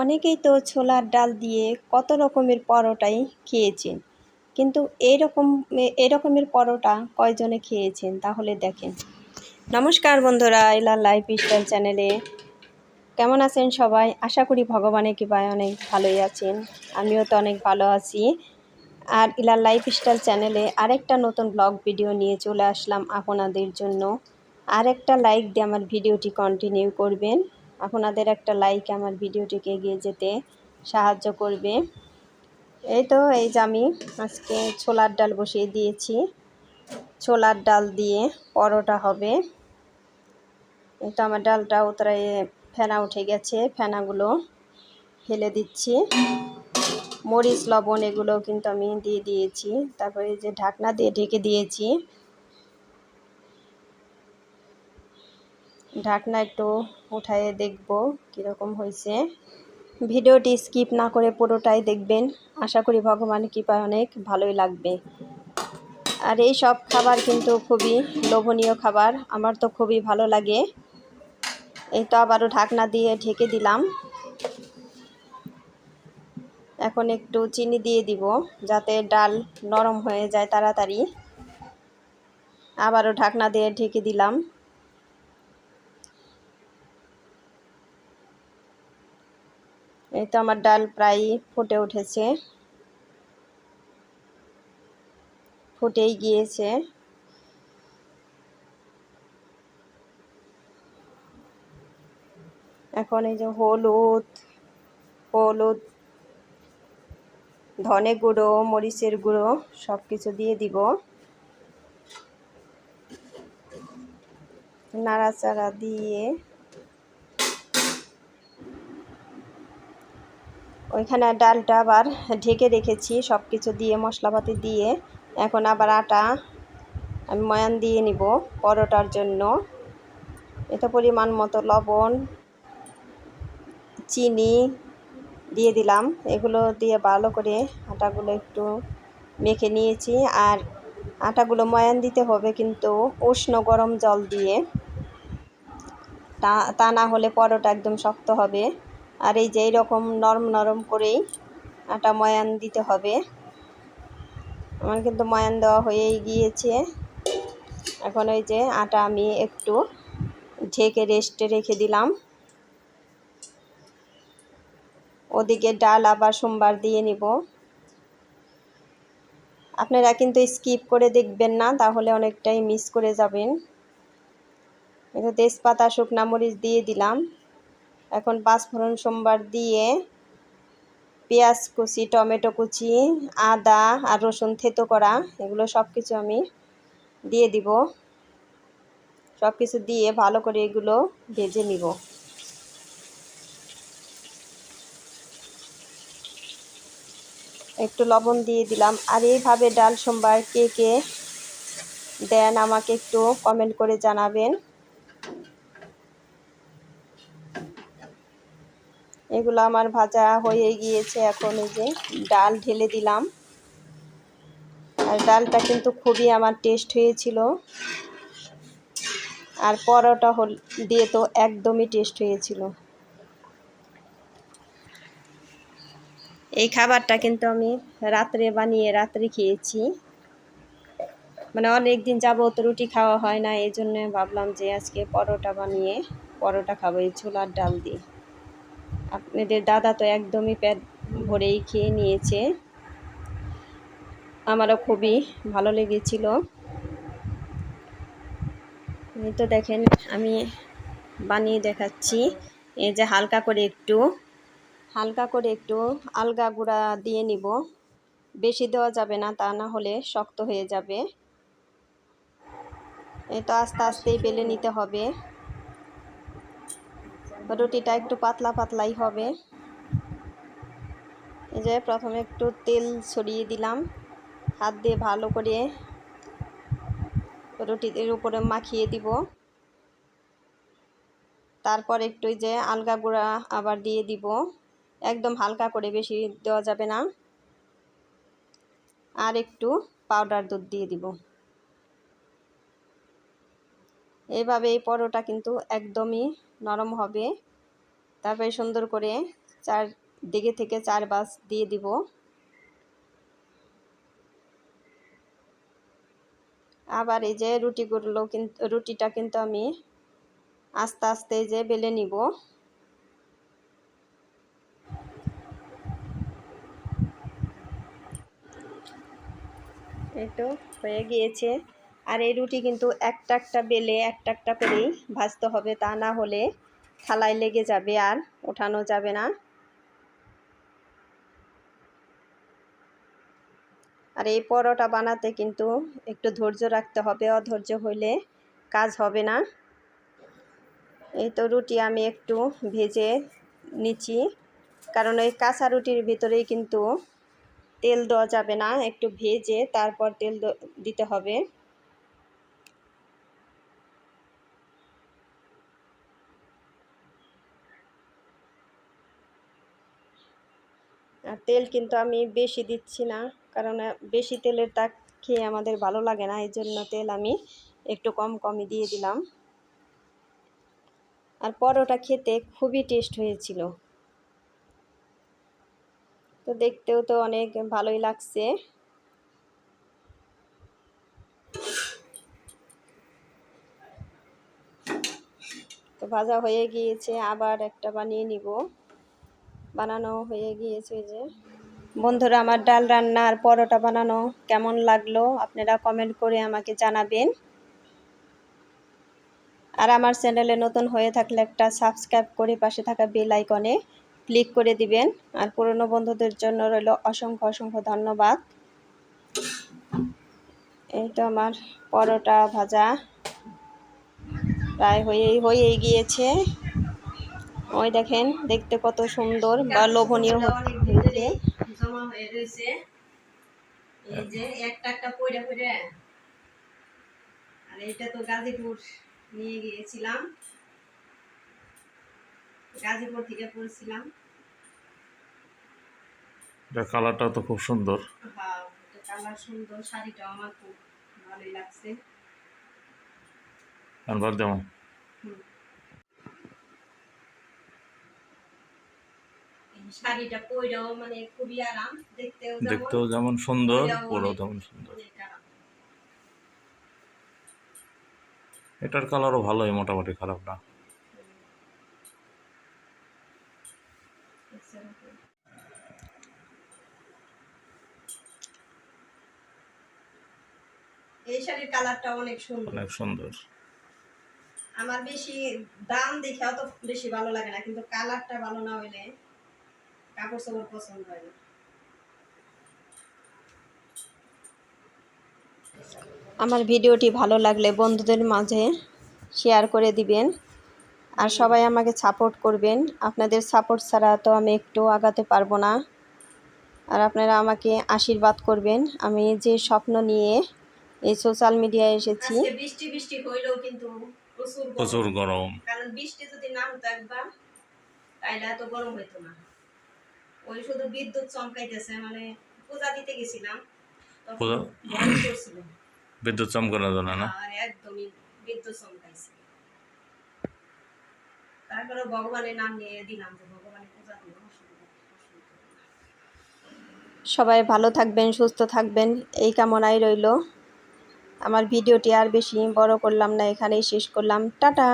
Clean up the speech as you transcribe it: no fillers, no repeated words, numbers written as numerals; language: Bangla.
অনেকেই তো ছোলার ডাল দিয়ে কত রকমের পরোটাই খেয়েছেন, কিন্তু এরকমের পরোটা কয়জনে খেয়েছেন তাহলে দেখেন। নমস্কার বন্ধুরা, ইলা লাইফস্টাইল চ্যানেলে কেমন আছেন সবাই? আশা করি ভগবানের কৃপায় অনেক ভালোই আছেন। আমিও তো অনেক ভালো আছি। আর ইলা লাইফস্টাইল চ্যানেলে আরেকটা নতুন ব্লগ ভিডিও নিয়ে চলে আসলাম আপনাদের জন্য। আরেকটা লাইক দিয়ে আমার ভিডিওটি কন্টিনিউ করবেন। আপনাদের একটা লাইক আমার ভিডিওটিকে এগিয়ে যেতে সাহায্য করবে। এই যে আমি আজকে ছোলার ডাল বসিয়ে দিয়েছি। ছোলার ডাল দিয়ে পরোটা হবে। এই তো আমার ডালটা উতরাই ফেনা উঠে গেছে, ফেনাগুলো ফেলে দিচ্ছি। মরিচ লবণ এগুলো কিন্তু আমি দিয়ে দিয়েছি। তারপরে যে ঢাকনা দিয়ে ঢেকে দিয়েছি। ঢাকনা একটু উঠায়ে দেখব কীরকম হয়েছে। ভিডিওটি স্কিপ না করে পুরোটাই দেখবেন। আশা করি ভগবানের কৃপায় অনেক ভালোই লাগবে। আর এই সব খাবার কিন্তু খুবই লোভনীয় খাবার, আমার তো খুবই ভালো লাগে। এই তো আবারও ঢাকনা দিয়ে ঢেকে দিলাম। এখন একটু চিনি দিয়ে দিব যাতে ডাল নরম হয়ে যায় তাড়াতাড়ি। আবারও ঢাকনা দিয়ে ঢেকে দিলাম। এই তো আমার ডাল প্রায় ফুটে উঠেছে, ফুটেই গিয়েছে। এখন এই যে হলুদ, ধনে গুঁড়ো, মরিচের গুঁড়ো সব কিছু দিয়ে দিব। নাড়াচাড়া দিয়ে ওইখানে ডালটা আবার ঢেকে রেখেছি সব কিছু দিয়ে, মশলাপাতি দিয়ে। এখন আবার আটা আমি ময়ান দিয়ে নিব পরোটার জন্য। এটা পরিমাণ মতো লবণ, চিনি দিয়ে দিলাম। এগুলো দিয়ে ভালো করে আটাগুলো একটু মেখে নিয়েছি। আর আটাগুলো ময়ান দিতে হবে কিন্তু উষ্ণ গরম জল দিয়ে, তা না হলে পরোটা একদম শক্ত হবে। আর এই যে এইরকম নরম নরম করেই আটা ময়ান দিতে হবে। আমার কিন্তু ময়ান দেওয়া হয়েই গিয়েছে। এখন ওই যে আটা আমি একটু ঢেকে রেস্টে রেখে দিলাম। ওদিকে ডাল আবার সোমবার দিয়ে নিব। আপনারা কিন্তু স্কিপ করে দেখবেন না, তাহলে অনেকটাই মিস করে যাবেন। এটা তেজপাতা, শুকনা মরিচ দিয়ে দিলাম। এখন পাঁচফোড়ন সোমবার দিয়ে পেঁয়াজ কুচি, টমেটো কুচি, আদা আর রসুন থেতো করা এগুলো সব কিছু আমি দিয়ে দিব। সব কিছু দিয়ে ভালো করে এগুলো ভেজে নিব। একটু লবণ দিয়ে দিলাম। আর এইভাবে ডাল সোমবার কে কে দেন আমাকে একটু কমেন্ট করে জানাবেন। এগুলো আমার ভাজা হয়ে গিয়েছে। এখন এই যে ডাল ঢেলে দিলাম। আর ডালটা কিন্তু খুবই আমার টেস্ট হয়েছিল। আর পরোটা দিয়ে তো একদমই টেস্ট হয়েছিল। এই খাবারটা কিন্তু আমি রাত্রে বানিয়ে রাত্রে খেয়েছি। মানে অনেক দিন যাবত রুটি খাওয়া হয় না, এই জন্য ভাবলাম যে আজকে পরোটা বানিয়ে পরোটা খাবো এই ছোলার ডাল দিয়ে। আপনাদের দাদা তো একদমই পেট ভরেই খেয়ে নিয়েছে। আমারও খুবই ভালো লেগেছিল। এই তো দেখেন আমি বানিয়ে দেখাচ্ছি। এই যে হালকা করে একটু আলগা গুঁড়া দিয়ে নিব। বেশি দেওয়া যাবে না, তা না হলে শক্ত হয়ে যাবে। এই তো আস্তে আস্তেই বেলে নিতে হবে। রুটিটা একটু পাতলা পাতলাই হবে। এই যে প্রথমে একটু তেল ছড়িয়ে দিলাম, হাত দিয়ে ভালো করে রুটির উপরে মাখিয়ে দিব। তারপর একটু যে আলগা গুঁড়া আবার দিয়ে দিব, একদম হালকা করে, বেশি দেওয়া যাবে না। আর একটু পাউডার দুধ দিয়ে দিব। এইভাবে এই পরোটা কিন্তু একদমই নরম হবে। তারপরে সুন্দর করে দিকে থেকে 4 ভাঁজ দিয়ে দিব। আবার এই যে রুটিটা কিন্তু আমি আস্তে আস্তে এই যে বেলে নিব। এই তো হয়ে গিয়েছে। আর এই রুটি কিন্তু একটা একটা বেলে একটা একটা করেই ভাজতে হবে, তা না হলে থালায় লেগে যাবে আর ওঠানো যাবে না। আর এই পরোটা বানাতে কিন্তু একটু ধৈর্য রাখতে হবে, অধৈর্য হইলে কাজ হবে না। এই তো রুটি আমি একটু ভেজে নিচ্ছি, কারণ ওই কাঁচা রুটির ভিতরেই কিন্তু তেল দেওয়া যাবে না, একটু ভেজে তারপর তেল দিতে হবে। আর তেল কিন্তু আমি বেশি দিচ্ছি না, কারণ বেশি তেলের তা খেয়ে আমাদের ভালো লাগে না, এই জন্য তেল আমি একটু কমই দিয়ে দিলাম। আর পরোটা খেতে খুবই টেস্ট হয়েছিল, তো দেখতেও তো অনেক ভালোই লাগছে। তো ভাজা হয়ে গিয়েছে, আবার একটা বানিয়ে নিব। বানানো হয়ে গিয়েছে। যে বন্ধুরা, আমার ডাল রান্না আর পরোটা বানানো কেমন লাগলো আপনারা কমেন্ট করে আমাকে জানাবেন। আর আমার চ্যানেলে নতুন হয়ে থাকলে একটা সাবস্ক্রাইব করে পাশে থাকা বেল আইকনে ক্লিক করে দিবেন। আর পুরনো বন্ধুদের জন্য রইল অসংখ্য অসংখ্য ধন্যবাদ। এই তো আমার পরোটা ভাজা প্রায় হয়েই গিয়েছে। ওই দেখেন, দেখতে কত সুন্দর বা লোভনীয় হয়েছে। জমা হয়ে রয়েছে, এই যে একটা একটা পয়ড়া পয়ড়া। আর এটা তো গাজীপুর নিয়ে গিয়েছিলাম, গাজীপুর থেকে পড়ছিলাম। এটা কালারটা তো খুব সুন্দর। হ্যাঁ, এটা কালার সুন্দর, শাড়িটাও আমার খুব ভালোই লাগছে। আনবার যেমন শাড়িটা পরেও মানে খুবই আরাম, দেখতেও যেমন সুন্দর, পরেও তেমন সুন্দর। এটার কালারও ভালোই, মোটামুটি খারাপ না। এই শাড়ির কালারটা অনেক সুন্দর, অনেক সুন্দর। আমার বেশি দাম দেখে অত বেশি ভালো লাগে না, কিন্তু কালারটা ভালো না হইলে কাপড় চোপড় পছন্দ হয় না। আমার ভিডিওটি ভালো লাগলে বন্ধুদের মাঝে শেয়ার করে দিবেন, আর সবাই আমাকে সাপোর্ট করবেন। আপনাদের সাপোর্ট ছাড়া তো আমি একটু আগাতে পারবো না। আর আপনারা আমাকে আশীর্বাদ করবেন। আমি যে স্বপ্ন নিয়ে এই সোশ্যাল মিডিয়ায় এসেছি। বৃষ্টি বৃষ্টি হইলেও কিন্তু প্রচুর গরম, কারণ বৃষ্টি যদি না হতো একবার, তাইলে এত গরম হইতো না। ওই শুধু বিদ্যুৎ চমকাইতেছে, মানে পূজা দিতে গেছিলাম, বিদ্যুৎ চমকানোর জন্য না, একদমই বিদ্যুৎ চমকাইছে। তারপরে ভগবানের নাম নিয়ে দিলাম যে ভগবানের পূজা দিব। সবাই ভালো থাকবেন, সুস্থ থাকবেন, এই কামনাই রইল। আমার ভিডিওটি আর বেশি বড় করলাম না, এখানেই শেষ করলাম। টাটা।